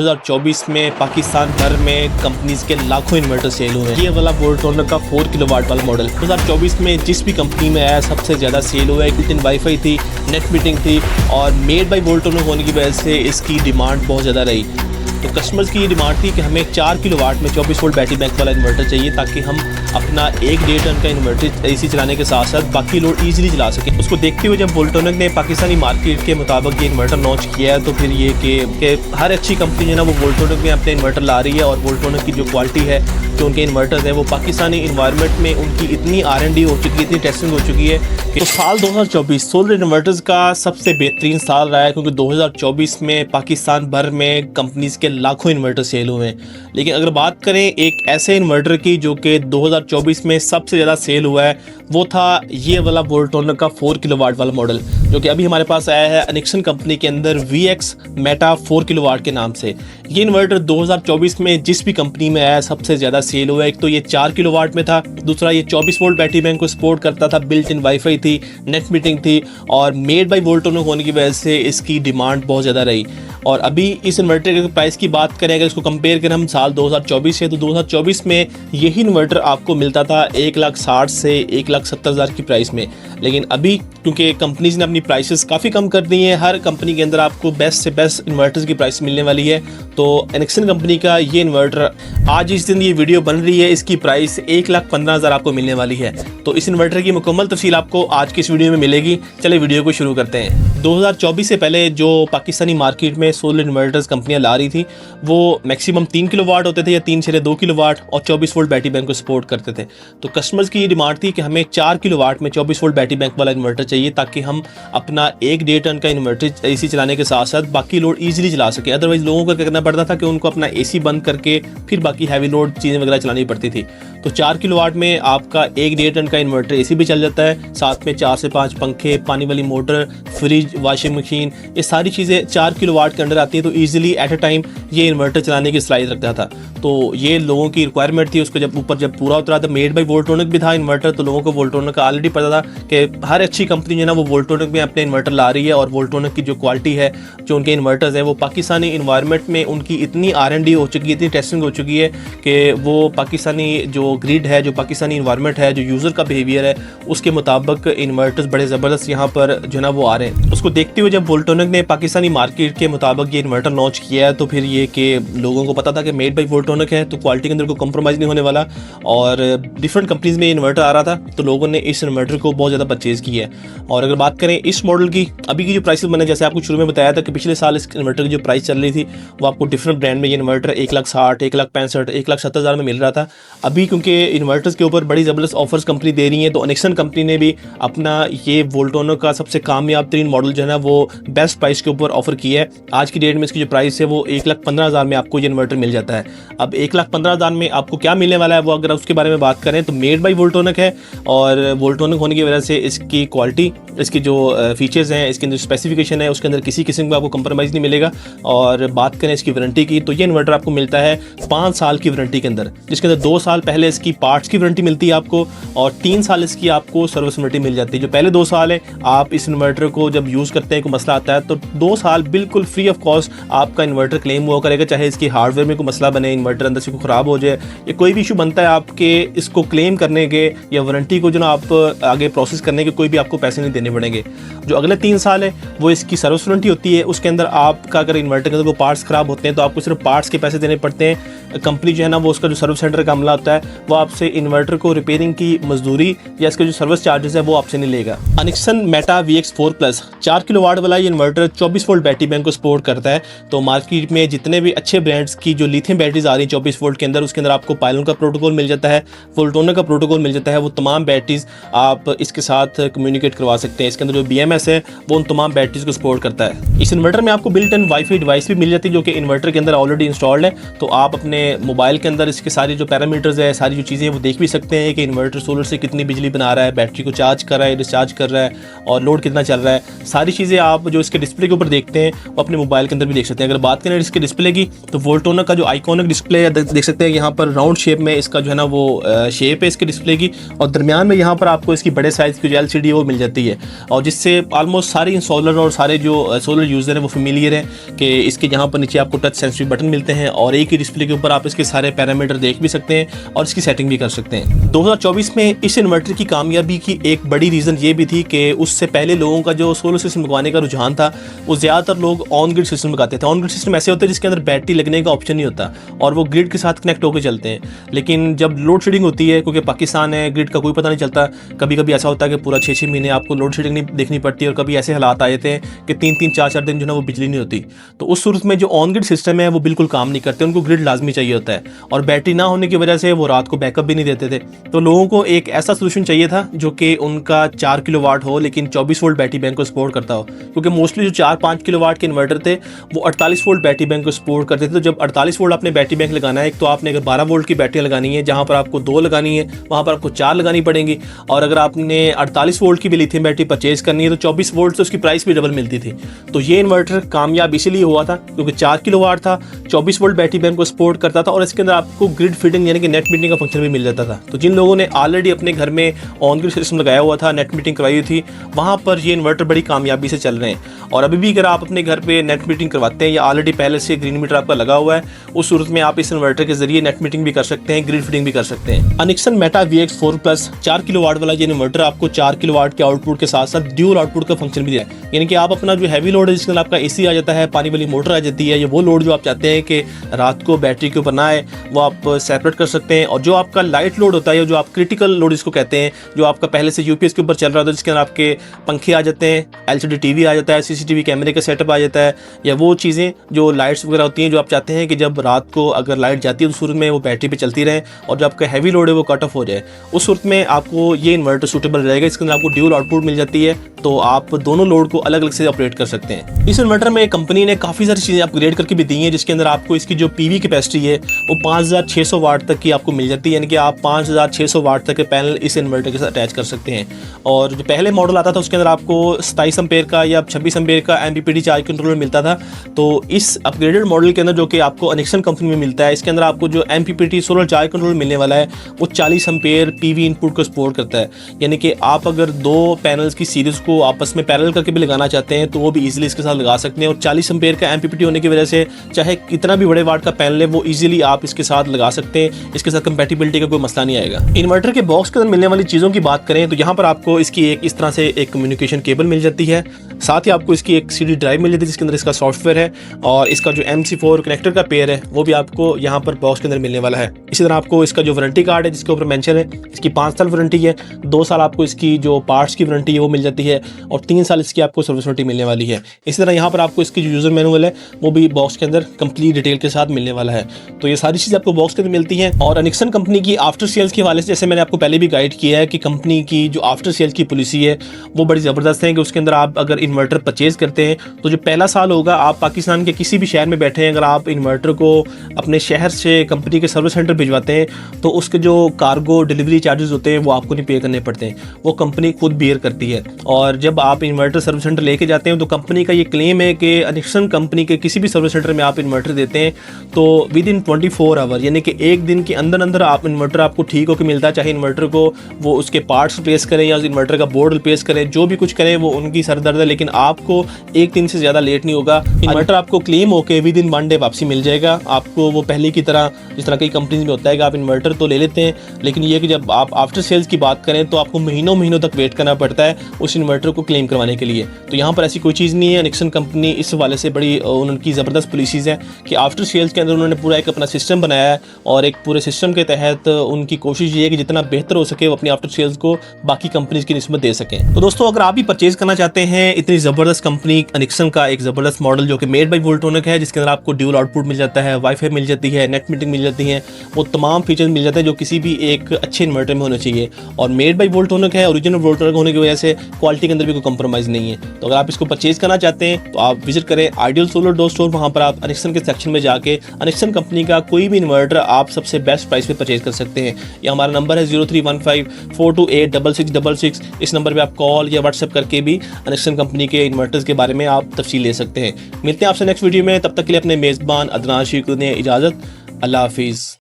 2024 में पाकिस्तान भर में कंपनीज के लाखों इन्वर्टर सेल हुए हैं। ये वाला वोल्टोनर का 4 किलोवाट वाला मॉडल 2024 में जिस भी कंपनी में आया सबसे ज़्यादा सेल हुआ है। बिल्ट इन वाईफाई थी, नेट मीटिंग थी और मेड बाय वोल्टोनर होने की वजह से इसकी डिमांड बहुत ज़्यादा रही। तो कस्टमर्स की ये डिमांड थी कि हमें 4 किलोवाट में 24 वोल्ट बैटरी बैक वाला इन्वर्टर चाहिए ताकि हम अपना 1-1.5 टन का इन्वर्टर एसी चलाने के साथ साथ बाकी लोड ईजिली चला सकें। उसको देखते हुए जब वोल्टोनर ने पाकिस्तानी मार्केट के मुताबिक ये इन्वर्टर लॉन्च किया है तो फिर ये कि हर अच्छी कंपनी जो है ना वो वोल्टोनर में अपने इन्वर्टर ला रही है और वोल्टोनर की जो क्वालिटी है जो उनके इन्वर्टर्स हैं वो पाकिस्तानी इन्वायरमेंट में उनकी इतनी R&D हो चुकी है, इतनी टेस्टिंग हो चुकी है कि तो साल 2024 सोलर इन्वर्टर्स का सबसे बेहतरीन साल रहा है क्योंकि 2024 में पाकिस्तान भर में कंपनीज के लाखों इन्वर्टर सेल हुए हैं। लेकिन अगर बात करें एक ऐसे इन्वर्टर की जो कि 2024 में सबसे ज़्यादा सेल हुआ है वो था ये वाला वोल्टोनर का 4 किलोवाट वाला मॉडल जो कि अभी हमारे पास आया है एनिक्सन कंपनी के अंदर VX मेटा 4 किलोवाट के नाम से। ये इन्वर्टर 2024 में जिस भी कंपनी में आया सबसे ज़्यादा सेल हुआ है। एक तो ये 4 किलोवाट में था, दूसरा ये 24 वोल्ट बैटरी बैंक को सपोर्ट करता था, बिल्ट इन वाईफाई थी, नेट मीटिंग थी और मेड बाय वोल्टोनर होने की वजह से इसकी डिमांड बहुत ज़्यादा रही। और अभी इस इन्वर्टर के प्राइस की बात करें अगर इसको कंपेयर करें हम साल 2024 से तो 2024 में यही इन्वर्टर आपको मिलता था 1,60,000 से 1,70,000 की प्राइस में। लेकिन अभी क्योंकि कंपनीज ने अपनी प्राइसेस काफ़ी कम कर दी हैं, हर कंपनी के अंदर आपको बेस्ट से बेस्ट इन्वर्टर्स की प्राइस मिलने वाली है। तो एनिक्सन कंपनी का ये इन्वर्टर आज इस दिन ये वीडियो बन रही है इसकी प्राइस 1,15,000 आपको मिलने वाली है। तो इस इन्वर्टर की मुकम्मल तफसील आपको आज की इस वीडियो में मिलेगी। चलिए वीडियो को शुरू करते हैं। 2024 से पहले जो पाकिस्तानी मार्केट में सोलर इन्वर्टर्स कंपनियां ला रही थी वो मैक्सिमम 3 किलोवाट होते थे या 3-2 किलोवाट और 24 वोल्ट बैटरी बैंक को सपोर्ट करते थे। तो कस्टमर्स की ये डिमांड थी कि हमें 4 किलोवाट में 24 वोल्ट बैटरी बैंक वाला इन्वर्टर चाहिए ताकि हम अपना 1-1.5 टन का इन्वर्टर एसी चलाने के साथ साथ बाकी लोड ईजिली चला सकें। अदरवाइज लोगों को क्या करना पड़ता था कि उनको अपना एसी बंद करके फिर बाकी हैवी लोड चीज़ें वगैरह चलानी पड़ती थी। तो 4 किलोवाट में आपका 1-1.5 टन का इन्वर्टर एसी भी चल जाता है, साथ में 4 से 5 पंखे, पानी वाली मोटर, फ्रिज, वॉशिंग मशीन, ये सारी चीज़ें 4 किलोवाट के अंडर आती हैं। तो ईजिली एट अ टाइम ये इन्वर्टर चलाने की सलाहियत रखता था। तो ये लोगों की रिक्वायरमेंट थी। उसको जब पूरा उतरा था मेड बाय वोल्टोनर भी था इन्वर्टर, तो लोगों को वोल्टोनर का ऑलरेडी पता था कि हर अच्छी कंपनी जो है ना वो वोल्टोनर में अपने इन्वर्टर ला रही है और वोल्टोनर की जो क्वालिटी है जो उनके इन्वर्टर्स हैं वो पाकिस्तानी इन्वायरमेंट में उनकी इतनी R&D हो चुकी है, इतनी टेस्टिंग हो चुकी है कि वो पाकिस्तानी जो ग्रिड है, जो पाकिस्तानी इन्वायरमेंट है, जो यूज़र का बिहेवियर है उसके मुताबिक इन्वर्टर्स बड़े ज़बरदस्त यहाँ पर जो है ना वो आ रहे हैं। उसको देखते हुए जब वोल्टोनर ने पाकिस्तानी मार्केट के मुताबिक ये इन्वर्टर लॉन्च किया है तो फिर ये कि लोगों को पता था कि मेड बाय वोल्टोनर है तो क्वालिटी के अंदर कोई कॉम्प्रोमाइज़ नहीं होने वाला और डिफरेंट कंपनीज में इन्वर्टर आ रहा था तो लोगों ने इस इन्वर्टर को बहुत ज़्यादा परचेज़ किया है। और अगर बात करें इस मॉडल की अभी की जो प्राइसेस मैंने जैसे आपको शुरू में बताया था कि पिछले साल इस इन्वर्टर की जो प्राइस चल रही थी वो आपको डिफरेंट ब्रांड में ये इन्वर्टर 1,60,000, 1,65,000, 1,70,000 में मिल रहा था। अभी क्योंकि इन्वर्टर्स के ऊपर बड़ी ज़बरदस्त ऑफर्स कंपनी दे रही है तो एनिक्सन कंपनी ने भी अपना ये वोल्टोनर का सबसे कामयाब तरीन मॉडल जो है ना वो बेस्ट प्राइस के ऊपर ऑफर किया है। आज की डेट में इसकी जो प्राइस है वो 1,15,000 में आपको ये इन्वर्टर मिल जाता है। अब 1,15,000 में आपको क्या मिलने वाला है वो अगर उसके बारे में बात करें तो मेड बाय वोल्टोनर है और वोल्टोनर होने की वजह से इसकी क्वालिटी, इसकी जो फीचर्स हैं, इसके अंदर स्पेसिफिकेशन है उसके अंदर किसी किस्म का आपको कंप्रोमाइज़ नहीं मिलेगा। और बात करें इसकी वारंटी की तो ये इन्वर्टर आपको मिलता है 5 साल की वारंटी के अंदर, जिसके अंदर 2 साल पहले इसकी पार्ट्स की वारंटी मिलती है आपको और 3 साल इसकी आपको सर्विस वारंटी मिल जाती है। जो पहले 2 साल है आप इस इन्वर्टर को जब यूज़ करते हैं कोई मसला आता है तो 2 साल बिल्कुल फ्री ऑफ कॉस्ट आपका इन्वर्टर क्लेम हुआ करेगा, चाहे इसकी हार्डवेयर में कोई मसला बने, इन्वर्टर अंदर से कोई ख़राब हो जाए या कोई भी इशू बनता है आपके इसको क्लेम करने के या वारंटी को जो ना आप आगे प्रोसेस करने के कोई भी आपको पैसे नहीं देने पड़ेंगे। जो अगले 3 साल है वो इसकी सर्विस वारंटी होती है, उसके अंदर आपका अगर इन्वर्टर के अंदर कोई पार्ट्स ख़राब होते हैं तो आपको सिर्फ पार्ट्स के पैसे देने पड़ते हैं। कंपनी जो है ना वो उसका जो सर्विस सेंटर का अमला होता है वो आपसे इन्वर्टर को रिपेयरिंग की मजदूरी या इसके जो सर्विस चार्जेस है वो आपसे नहीं लेगा। एनिक्सन मेटा VX 4 प्लस 4 किलोवाट वाला ये इन्वर्टर 24 वोल्ट बैटरी बैंक को सपोर्ट करता है। तो मार्केट में जितने भी अच्छे ब्रांड्स की जो लिथियम बैटरीज आ रही हैं 24 वोल्ट के अंदर उसके अंदर आपको पायलोन का प्रोटोकॉल मिल जाता है, वोल्टोनर का प्रोटोकॉल मिल जाता है। वो तमाम बैटरीज आप इसके साथ कम्युनिकेट करवा सकते हैं। इसके अंदर जो BMS है वो उन तमाम बैटरीज को सपोर्ट करता है। इस इन्वर्टर में आपको बिल्ट इन वाईफाई डिवाइस भी मिल जाती है जो कि इन्वर्टर के अंदर ऑलरेडी इंस्टॉल्ड है। तो आप अपने मोबाइल के अंदर इसके सारी जो पैरामीटर्स है, सारी जो चीज़ें वो देख भी सकते हैं कि इन्वर्टर सोलर से कितनी बिजली बना रहा है, बैटरी को चार्ज कर रहा है, डिस्चार्ज कर रहा है और लोड कितना चल रहा है। सारी चीज़ें आप जो इसके डिस्प्ले के ऊपर देखते हैं वो अपने मोबाइल के अंदर भी देख सकते हैं। अगर बात करें इसके डिस्प्ले की तो वोल्टोनर का जो आइकॉनिक डिस्प्ले है देख सकते हैं, यहाँ पर राउंड शेप में इसका जो है ना वो शेप है इसके डिस्प्ले की, और दरमियान में यहाँ पर आपको इसकी बड़े साइज़ की जो LCD है वो मिल जाती है, और जिससे ऑलमोस्ट सारे इंस्टॉलर और सारे जो सोलर यूज़र हैं वो फेमिलियर हैं कि इसके यहाँ पर नीचे आपको टच सेंसिटिव बटन मिलते हैं और एक ही डिस्प्ले के ऊपर आप इसके सारे पैरामीटर देख भी सकते हैं और इसकी सेटिंग भी कर सकते हैं। 2024 में इस इन्वर्टर की कामयाबी की एक बड़ी रीज़न ये भी थी कि उससे पहले लोगों का जो सोलर सिस्टम लगवाने का रुझान था वो ज़्यादातर लोग ऑन ग्रिड सिस्टम लगाते थे। ऑन ग्रिड सिस्टम ऐसे होते हैं जिसके अंदर बैटरी लगने का ऑप्शन नहीं होता और वो ग्रिड के साथ कनेक्ट होकर चलते हैं, लेकिन जब लोड शेडिंग होती है, क्योंकि पाकिस्तान है, ग्रिड का कोई पता नहीं चलता, कभी कभी ऐसा होता है कि पूरा 6-6 महीने आपको लोड शेडिंग नहीं देखनी पड़ती और कभी ऐसे हालात आ जाते हैं कि 3-3 4-4 दिन जो है वो बिजली नहीं होती। तो उस सूरत में जो ऑन ग्रिड सिस्टम है वो बिल्कुल काम नहीं करते, उनको ग्रिड लाजमी चाहिए होता है और बैटरी ना होने की वजह से वो रात को बैकअप भी नहीं देते थे। तो लोगों को एक ऐसा सोल्यूशन चाहिए था जो कि उनका 4 किलोवाट हो लेकिन 24 वोल्ट बैटरी बैंक को सपोर्ट करता हो, क्योंकि मोस्टली जो 4-5 किलोवाट के इन्वर्टर थे वो 48 वोल्ट बैटरी बैंक को सपोर्ट करते थे। तो जब 48 वोल्ट आपने बैटरी बैंक लगाना है, एक तो आपने अगर 12 वोल्ट की बैटरी लगानी है जहाँ पर आपको 2 लगानी है वहाँ पर आपको 4 लगानी पड़ेंगी, और अगर आपने 48 वोल्ट की भी लिथियम बैटरी परचेज करनी है तो 24 वोल्ट से उसकी प्राइस भी डबल मिलती थी। तो ये इन्वर्टर कामयाब इसीलिए हुआ था क्योंकि 4 किलोवाट था, 24 वोल्ट बैटरी बैंक को सपोर्ट करता था और इसके अंदर आपको ग्रिड फीडिंग यानी कि नेट मीटिंग का फंक्शन भी मिल जाता था। तो जिन लोगों ने ऑलरेडी अपने घर में ऑन ग्रिड सिस्टम लगाया हुआ था, नेट मीटिंग करवाई हुई थी, वहाँ पर ये इन्वर्टर बड़ी कामयाबी से चल रहे हैं। और अभी भी अगर आप अपने घर पे नेट मीटिंग करवाते हैं या ऑलरेडी पहले से ग्रीन मीटर आपका लगा हुआ है, उस सूरत में आप इस इन्वर्टर के जरिए नेट मीटिंग भी कर सकते हैं, ग्रिड फीडिंग भी कर सकते हैं। अनिक्सन मेटा VX4+ 4 किलोवाट वाला ये इन्वर्टर आपको 4 किलोवाट के आउटपुट के साथ साथ ड्यूल आउटपुट का फंक्शन भी दिया है, यानी कि आप अपना जो हैवी लोड है जिसके अंदर आपका AC आ जाता है, पानी वाली मोटर आ जाती है, या वो लोड जो आप चाहते हैं कि रात को बैटरी के ऊपर ना आए वो आप सेपरेट कर सकते हैं। और जो आपका लाइट लोड होता है, जो आप क्रिटिकल लोड जिसको कहते हैं, जो आपका पहले से UPS के ऊपर चल रहा था जिसके अंदर आपके पंखे आ जाते हैं, LCD TV आ जाता है, CCTV कैमरे का सेटअप आ जाता है, या वो चीज़ें जो लाइट्स वगैरह होती हैं जो आप चाहते हैं कि जब रात को अगर लाइट जाती है तो सूरत में वो बैटरी पे चलती रहे और जो आपका हैवी लोड है वो कट ऑफ हो जाए, उस सूरत में आपको ये इन्वर्टर सूटेबल रहेगा। इसके अंदर आपको ड्यूल आउटपुट मिल जाती है, तो आप दोनों लोड को अलग अलग से ऑपरेट कर सकते हैं। इस इन्वर्टर में कंपनी ने काफ़ी सारी चीज़ें अपग्रेड करके भी दी हैं, जिसके अंदर आपको इसकी जो PV कैपेसिटी है वो 5600 वाट तक की आपको मिल जाती है, यानी कि आप 5600 वाट तक के पैनल इस इन्वर्टर के साथ अटैच कर सकते हैं। और जो पहले मॉडल आता था उसके अंदर आपको 27 एम्पेयर का या 26 एम्पेयर का MPPT चार्ज कंट्रोलर मिलता था। तो इस अपग्रेडेड मॉडल के अंदर जो कि आपको अनिक्सन कंपनी में मिलता है, इसके अंदर आपको जो MPPT सोलर चार्ज कंट्रोलर मिलने वाला है वो 40 एम्पेयर PV इनपुट को सपोर्ट करता है, यानी कि आप अगर 2 पैनल्स की सीरीज़ को आपस में पैरेलल करके भी लगाना चाहते हैं तो वो भी ईजिली इसके साथ लगा सकते हैं। और 40 एम्पेयर का MPPT होने की वजह से चाहे कितना भी बड़े वाट का पैनल है वो ईजिली आप इसके साथ लगा सकते हैं, इसके साथ कंपैटिबिलिटी का कोई मसला नहीं आएगा। इन्वर्टर के बॉक्स के अंदर मिलने वाली चीज़ों की बात करें तो यहाँ पर आपको इसकी एक इस तरह से एक कम्युनिकेशन केबल मिल जाती है, साथ ही आपको इसकी एक CD ड्राइव मिल जाती है जिसके अंदर इसका सॉफ्टवेयर है, और इसका जो MC4 कनेक्टर का पेयर है वो भी आपको यहाँ पर बॉक्स के अंदर मिलने वाला है। इसी तरह आपको इसका जो वारंटी कार्ड है जिसके ऊपर मेंशन है, इसकी 5 साल वारंटी है, 2 साल आपको इसकी जो पार्ट्स की वारंटी है वो मिल जाती है और 3 साल इसकी आपको सर्विस वारंटी मिलने वाली है। इसी तरह यहाँ पर आपको इसकी जो यूज़र मैनुअल है वो भी बॉक्स के अंदर कंप्लीट डिटेल के साथ मिलने वाला है। तो ये सारी चीज़ें आपको बॉक्स के अंदर मिलती हैं। और अनिक्सन कंपनी की आफ्टर सेल्स के हवाले से जैसे मैंने आपको पहले भी गाइड किया है कि कंपनी की जो आफ्टर सेल्स की पॉलिसी है वो बड़ी ज़बरदस्त है कि उसके अंदर आप अगर इन्वर्टर परचेज़ करते हैं तो जो पहला साल होगा आप पाकिस्तान के किसी भी शहर में बैठे हैं, अगर आप इन्वर्टर को अपने शहर से कंपनी के सर्विस सेंटर भिजवाते हैं तो उसके जो कार्गो डिलीवरी चार्जेस होते हैं वो आपको नहीं पे करने पड़ते हैं, वो कंपनी खुद बियर करती है। और जब आप इन्वर्टर सर्विस सेंटर लेके जाते हैं तो कंपनी का ये क्लेम है कि अनिक्सन कंपनी के किसी भी सर्विस सेंटर में आप इन्वर्टर देते हैं तो विद इन 24 आवर यानी कि एक दिन के अंदर अंदर आप इन्वर्टर आपको ठीक होकर मिलता है। चाहे इन्वर्टर को वो उसके पार्ट्स रिप्लेस करें या इन्वर्टर का बोर्ड रिप्लेस करें, जो भी कुछ करें वो उनकी सरदर्द है, लेकिन आपको एक दिन से ज़्यादा लेट नहीं होगा। इन्वर्टर आपको क्लेम होकर विद इन 1 डे वापसी मिल जाएगा आपको, वो पहले की तरह जिस तरह कई कंपनीज में होता है कि आप इन्वर्टर तो ले लेते हैं, लेकिन ये कि जब आप आफ्टर सेल्स की बात करें तो आपको महीनों तक वेट करना पड़ता है उस इन्वर्टर को क्लेम करवाने के लिए। तो यहाँ पर ऐसी कोई चीज़ नहीं है। अनिक्सन कंपनी इस हवाले से बड़ी उनकी ज़बरदस्त पॉलिसीज़ हैं कि आफ्टर सेल्स के अंदर उन्होंने पूरा एक अपना सिस्टम बनाया है और एक पूरे सिस्टम के तहत उनकी कोशिश ये है कि जितना बेहतर हो सके वो अपनी आफ्टर सेल्स को बाकी कंपनीज की निस्बत दे सकें। तो दोस्तों अगर आप भी परचेज़ करना चाहते हैं इतनी ज़बरदस्त कंपनी अनिक्सन का एक ज़बरदस्त मॉडल जो कि मेड बाई वोल्ट्रॉनिक है, जिसके अंदर आपको ड्यूल आउटपुट मिल जाता है, वाईफाई मिल जाती है, नेट मीटिंग मिल जाती है, वो तमाम फीचर्स मिल जाते हैं जो किसी भी एक अच्छे इन्वर्टर में होने चाहिए। और मेड बाई वोल्ट्रॉनिक है, ओरिजिनल वोल्ट्रॉनिक होने की वजह से क्वालिटी के अंदर भी कोई कंप्रोमाइज़ नहीं है। तो अगर आप इसको परचेज करना चाहते हैं तो आप विजिट करें आइडियल सोलर डोर स्टोर। वहाँ पर आप अनिक्सन के सेक्शन में जाके अनिक्सन कंपनी का कोई भी इन्वर्टर आप सबसे बेस्ट प्राइस पे परचेज कर सकते हैं। या हमारा नंबर है 0315428666। इस नंबर पे आप कॉल या व्हाट्सएप करके भी अनिक्सन कंपनी के इन्वर्टर्स के बारे में आप तफसील ले सकते हैं। मिलते हैं आपसे नेक्स्ट वीडियो में, तब तक के लिए अपने मेज़बान अदनान शीख ने इजाज़त। अल्लाह हाफिज़।